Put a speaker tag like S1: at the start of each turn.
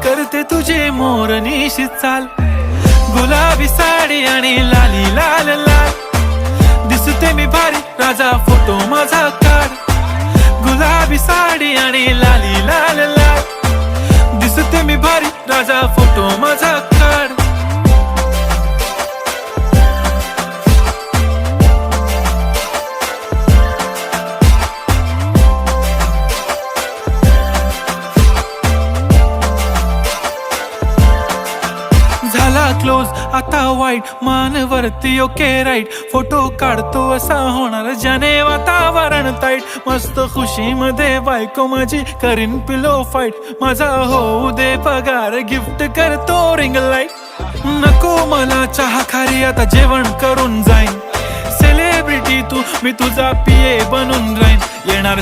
S1: करते तुझे मोरनीशी चाल, गुलाबी साडी आणि लाली लाल लाल, दिसते मी भारी राजा फोटो माझा काढ, गुलाबी साडी आणि लाली लाल लाल, दिसते मी भारी राजा फोटो माझा काढ. झाला क्लोज आता वाईट, मानवरती ओके राईट, फोटो काढतो असा होणार ज्याने वातावरण ताईट, मस्त खुशी मध्ये बायको माझी करीन पिलो फाईट, माझा होऊ दे पगार गिफ्ट करतो रिंग लाईट, नको मला चहा खारी आता जेवण करून जाईन, सेलिब्रिटी तू मी तुझा पिये बनून राहीन, येणार